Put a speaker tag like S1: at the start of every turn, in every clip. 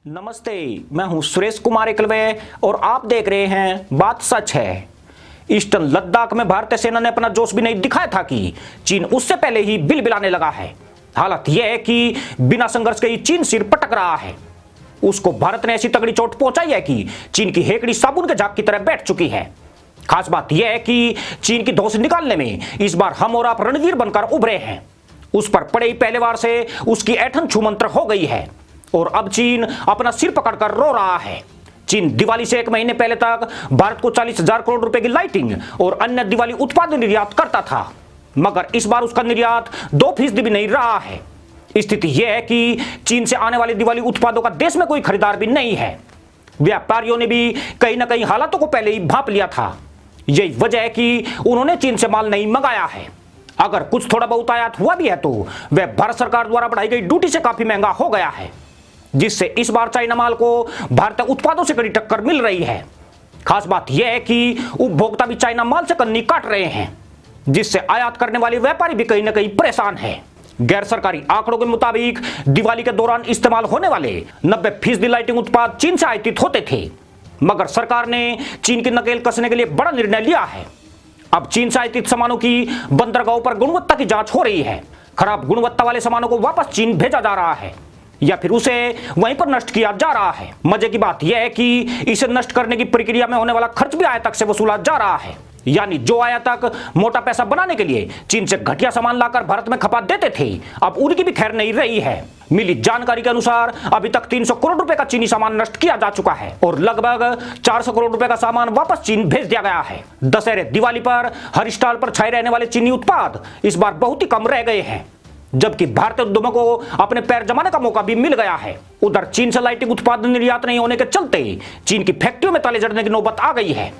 S1: नमस्ते, मैं हूं सुरेश कुमार एकलवे और आप देख रहे हैं बात सच है। ईस्टर्न लद्दाख में भारतीय सेना ने अपना जोश भी नहीं दिखाया था कि चीन उससे पहले ही बिल बिलाने लगा है। हालत यह है कि बिना संघर्ष के ही चीन सिर पटक रहा है। उसको भारत ने ऐसी तगड़ी चोट पहुंचाई है कि चीन की हेकड़ी साबुन के झाग की तरह बैठ चुकी है। खास बात यह है कि चीन की धौंस निकालने में इस बार हम और आप रणवीर बनकर उभरे हैं। उस पर पड़े ही पहले बार से उसकी ऐठन छूमंत्र हो गई है और अब चीन अपना सिर पकड़कर रो रहा है। चीन दिवाली से एक महीने पहले तक भारत को 40,000 करोड़ रुपए की लाइटिंग और अन्य दिवाली उत्पाद निर्यात करता था, मगर इस बार उसका निर्यात 2% भी नहीं रहा है। स्थिति यह है कि चीन से आने वाले दिवाली उत्पादों का देश में कोई खरीदार भी नहीं है। व्यापारियों ने भी कहीं ना कहीं हालातों को पहले ही भांप लिया था। यही वजह है कि उन्होंने चीन से माल नहीं मंगाया है। अगर कुछ थोड़ा बहुत आयात हुआ भी है तो वह भारत सरकार द्वारा बढ़ाई गई ड्यूटी से काफी महंगा हो गया है, जिससे इस बार चाइना माल को भारतीय उत्पादों से कड़ी टक्कर मिल रही है। खास बात यह है कि उपभोक्ता भी चाइना माल से कन्नी काट रहे हैं, जिससे आयात करने वाले व्यापारी भी कहीं ना कहीं परेशान है। गैर सरकारी आंकड़ों के मुताबिक दिवाली के दौरान इस्तेमाल होने वाले 90% लाइटिंग उत्पाद चीन से आयातित होते थे, मगर सरकार ने चीन की नकेल कसने के लिए बड़ा निर्णय लिया है। अब चीन से आयातित सामानों की बंदरगाहों पर गुणवत्ता की जांच हो रही है। खराब गुणवत्ता वाले सामानों को वापस चीन भेजा जा रहा है या फिर उसे वहीं पर नष्ट किया जा रहा है। मजे की बात यह है कि इसे नष्ट करने की प्रक्रिया में होने वाला खर्च भी आयातक से वसूला जा रहा है। यानी जो आयातक मोटा पैसा बनाने के लिए चीन से घटिया सामान लाकर भारत में खपा देते थे, अब उनकी भी खैर नहीं रही है। मिली जानकारी के अनुसार अभी तक 300 करोड़ रुपए का चीनी सामान नष्ट किया जा चुका है और लगभग 400 करोड़ रुपए का सामान वापस चीन भेज दिया गया है। दशहरे दिवाली पर हर स्टॉल पर छाए रहने वाले चीनी उत्पाद इस बार बहुत ही कम रह गए हैं, जबकि भारतीय उद्यमों को अपने पैर जमाने का मौका भी मिल गया है। उधर चीन से लाइटिंग उत्पाद निर्यात नहीं होने के चलते चीन की फैक्ट्रियों में ताले जड़ने की नौबत आ गई है।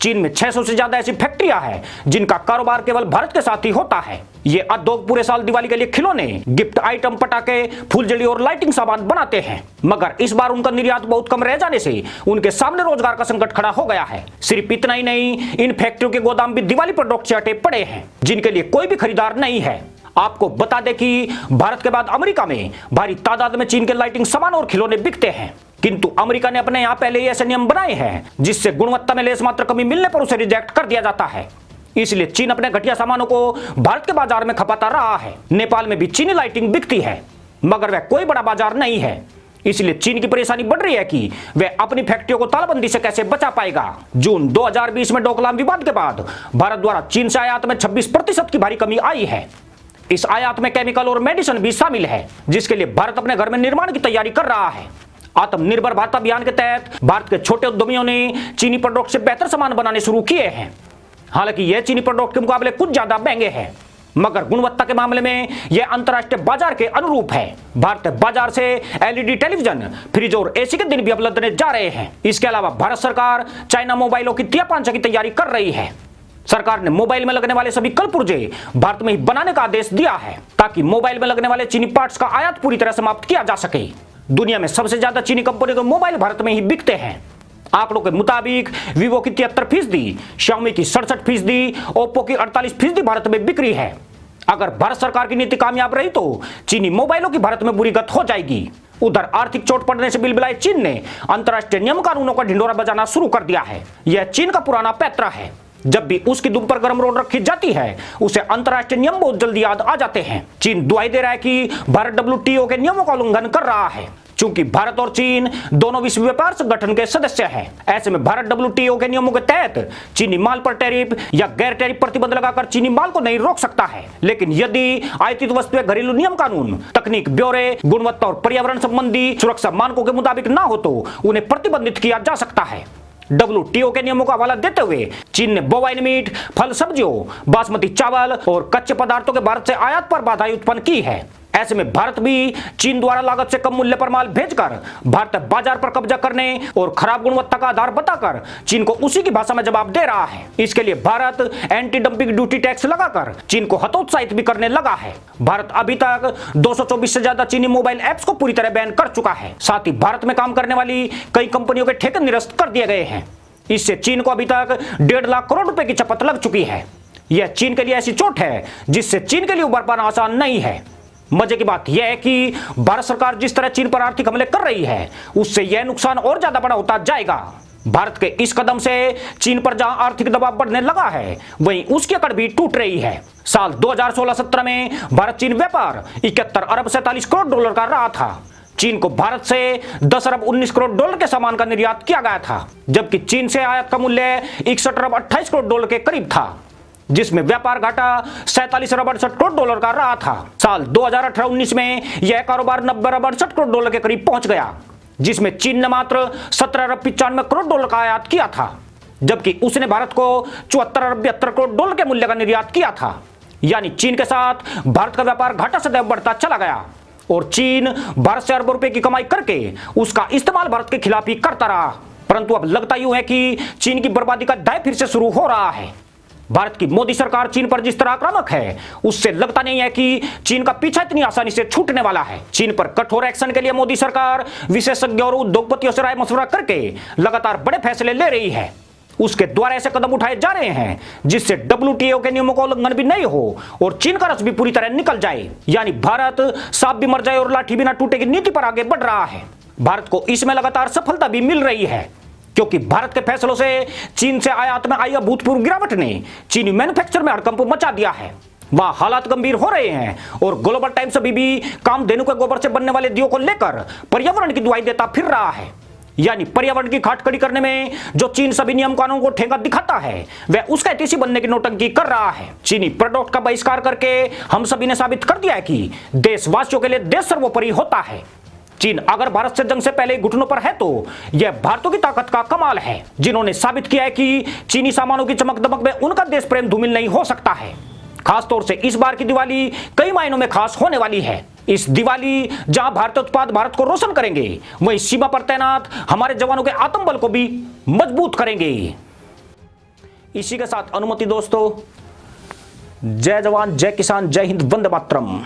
S1: चीन में 600 से ज्यादा ऐसी फैक्ट्रियां हैं जिनका कारोबार केवल भारत के साथ ही होता है। ये उद्योग पूरे साल दिवाली के लिए खिलौने, गिफ्ट आइटम, पटाखे, फुलझड़ी और लाइटिंग सामान बनाते हैं, मगर इस बार उनका निर्यात बहुत कम रह जाने से उनके सामने रोजगार का संकट खड़ा हो गया है। सिर्फ इतना ही नहीं, इन फैक्ट्रियों के गोदाम भी दिवाली प्रोडक्ट से अटे पड़े हैं, जिनके लिए कोई भी खरीदार नहीं है। आपको बता दें कि भारत के बाद अमेरिका में भारी तादाद में चीन के लाइटिंग सामान और खिलौने बिकते हैं, किंतु अमेरिका ने अपने यहां पहले ही ऐसे नियम बनाए हैं जिससे गुणवत्ता में लेस मात्र कमी मिलने पर उसे रिजेक्ट कर दिया जाता है। इसलिए चीन अपने घटिया सामानों को भारत के बाजार में खपाता रहा है। नेपाल में भी चीनी लाइटिंग बिकती है, मगर वह कोई बड़ा बाजार नहीं है। इसलिए चीन की परेशानी बढ़ रही है कि वह अपनी फैक्ट्रियों को तालाबंदी से कैसे बचा पाएगा। जून 2020 में डोकलाम विवाद के बाद भारत द्वारा चीन से आयात में 26% की भारी कमी आई है। इस आयात में केमिकल और मेडिसिन भी शामिल है, जिसके लिए भारत अपने घर में निर्माण की तैयारी कर रहा है। आत्मनिर्भर भारत अभियान के तहत भारत के छोटे उद्यमियों ने चीनी प्रोडक्ट से बेहतर सामान बनाने शुरू किए हैं। हालांकि यह चीनी प्रोडक्ट के मुकाबले कुछ ज्यादा महंगे हैं, मगर गुणवत्ता के मामले में यह अंतर्राष्ट्रीय बाजार के अनुरूप है। भारतीय बाजार से एलईडी टेलीविजन, फ्रिज और एसी के दिन भी अब लदने जा रहे हैं। इसके अलावा भारत सरकार चाइना मोबाइलों की तिया-पांचा की तैयारी कर रही है। सरकार ने मोबाइल में लगने वाले सभी कलपुर्जे भारत में ही बनाने का आदेश दिया है, ताकि मोबाइल में लगने वाले चीनी पार्ट्स का आयात पूरी तरह समाप्त किया जा सके। दुनिया में सबसे ज्यादा चीनी कंपनियों के मोबाइल भारत में ही बिकते हैं। आंकड़ों के मुताबिक वीवो की 73%, Xiaomi की 67%, ओप्पो की 48% भारत में बिक्री है। अगर भारत सरकार की नीति कामयाब रही तो चीनी मोबाइलों की भारत में बुरी गत हो जाएगी। उधर आर्थिक चोट पड़ने से बिलबिलाए चीन ने अंतर्राष्ट्रीय नियम कानूनों का ढिंडोरा बजाना शुरू कर दिया है। यह चीन का पुराना पैतरा है। जब भी उसकी दुम पर गर्म रोड रखी जाती है, उसे अंतर्राष्ट्रीय नियम बहुत जल्दी याद आ जाते हैं। चीन दुहाई दे रहा है कि भारत WTO के नियमों का उल्लंघन कर रहा है। चूंकि भारत और चीन दोनों विश्व व्यापार संगठन के सदस्य हैं, ऐसे में भारत WTO के नियमों के तहत चीनी माल पर टैरिफ या गैर टैरिफ प्रतिबंध लगाकर चीनी माल को नहीं रोक सकता है। लेकिन यदि आयातित वस्तुएं घरेलू नियम कानून, तकनीक ब्यौरे, गुणवत्ता और पर्यावरण संबंधी सुरक्षा मानकों के मुताबिक ना हो तो उन्हें प्रतिबंधित किया जा सकता है। WTO के नियमों का हवाला देते हुए चीन ने बोवाइन मीट, फल सब्जियों, बासमती चावल और कच्चे पदार्थों के भारत से आयात पर बाधाएं उत्पन्न की है। ऐसे में भारत भी चीन द्वारा लागत से कम मूल्य पर माल भेजकर भारतीय बाजार पर कब्जा करने और खराब गुणवत्ता का आधार बताकर चीन को उसी की भाषा में जवाब दे रहा है। इसके लिए Bharat anti dumping duty tax लगाकर चीन को हतोत्साहित भी करने लगा है। भारत अभी तक 224 से ज्यादा चीनी मोबाइल ऐप्स को पूरी तरह बैन कर चुका है। साथ ही भारत में काम करने वाली कई कंपनियों के ठेके निरस्त कर दिए गए हैं। इससे चीन को अभी तक 1.5 लाख करोड़ रुपए की चपत लग चुकी है। यह चीन के लिए ऐसी चोट है जिससे चीन के लिए उबर पाना आसान नहीं है। मजे की बात यह है कि भारत सरकार जिस तरह चीन पर आर्थिक हमले कर रही है, उससे यह नुकसान और ज्यादा बड़ा होता जाएगा। भारत के इस कदम से चीन पर जहां आर्थिक दबाव बढ़ने लगा है, वहीं उसकी अकड़ भी टूट रही है। साल 2016-17 में भारत चीन व्यापार 71 अरब 47 करोड़ डॉलर का रहा था। चीन को भारत से 10 अरब 19 करोड़ डॉलर के सामान का निर्यात किया गया था, जबकि चीन से आयात का मूल्य 61 अरब 28 करोड़ डॉलर के करीब था, जिसमें व्यापार घाटा 47 अरब 68 करोड़ डॉलर का रहा था। साल 2018-19 में यह कारोबार 90 अरब 68 करोड़ डॉलर के करीब पहुंच गया, जिसमें चीन ने मात्र 17 अरब 95 करोड़ डॉलर का आयात किया था, जबकि उसने भारत को 74 अरब 72 करोड़ डॉलर के मूल्य का निर्यात किया था। यानी चीन के साथ भारत का व्यापार घाटा सदैव बढ़ता चला गया और चीन भारत से अरबों रुपए की कमाई करके उसका इस्तेमाल भारत के खिलाफ ही करता रहा। परंतु अब लगता यूं है कि चीन की बर्बादी का अध्याय फिर से शुरू हो रहा है। भारत की मोदी सरकार चीन पर जिस तरह आक्रामक है, उससे लगता नहीं है कि चीन का पीछा इतनी आसानी से छूटने वाला है। चीन पर कठोर एक्शन के लिए मोदी सरकार विशेषज्ञों और उद्योगपतियों से राय मशवरा करके लगातार बड़े फैसले ले रही है। उसके द्वारा ऐसे कदम उठाए जा रहे हैं जिससे WTO के नियमों का उल्लंघन भी नहीं हो और चीन का रस भी पूरी तरह निकल जाए। यानी भारत सांप भी मर जाए और लाठी भी ना टूटे की नीति पर आगे बढ़ रहा है। भारत को इसमें लगातार सफलता भी मिल रही है, क्योंकि भारत के फैसलों से चीन से आयात में आई अभूतपूर्व गिरावट ने चीनी मैन्युफैक्चर में हड़कंप मचा दिया है। वहां हालात गंभीर हो रहे हैं और ग्लोबल टाइम्स अभी भी कामधेनु के गोबर से बनने वाले दियों को लेकर पर्यावरण की दुहाई देता फिर रहा है। यानी पर्यावरण की खाट खड़ी करने में जो चीन सभी नियम कानून को ठेंगा दिखाता है, वह उसका हितैषी बनने की नौटंकी कर रहा है। चीनी प्रोडक्ट का बहिष्कार करके हम सभी ने साबित कर दिया है कि देशवासियों के लिए देश सर्वोपरि होता है। चीन अगर भारत से जंग से पहले घुटनों पर है तो यह भारतीयों की ताकत का कमाल है, जिन्होंने साबित किया है कि चीनी सामानों की चमक दमक में उनका देश प्रेम धूमिल नहीं हो सकता है। खासतौर से इस बार की दिवाली कई मायनों में खास होने वाली है। इस दिवाली जहां भारतीय उत्पाद भारत को रोशन करेंगे, वहीं सीमा पर तैनात हमारे जवानों के आत्मबल को भी मजबूत करेंगे। इसी के साथ अनुमति दोस्तों, जय जवान जय किसान जय हिंद वंदे मातरम।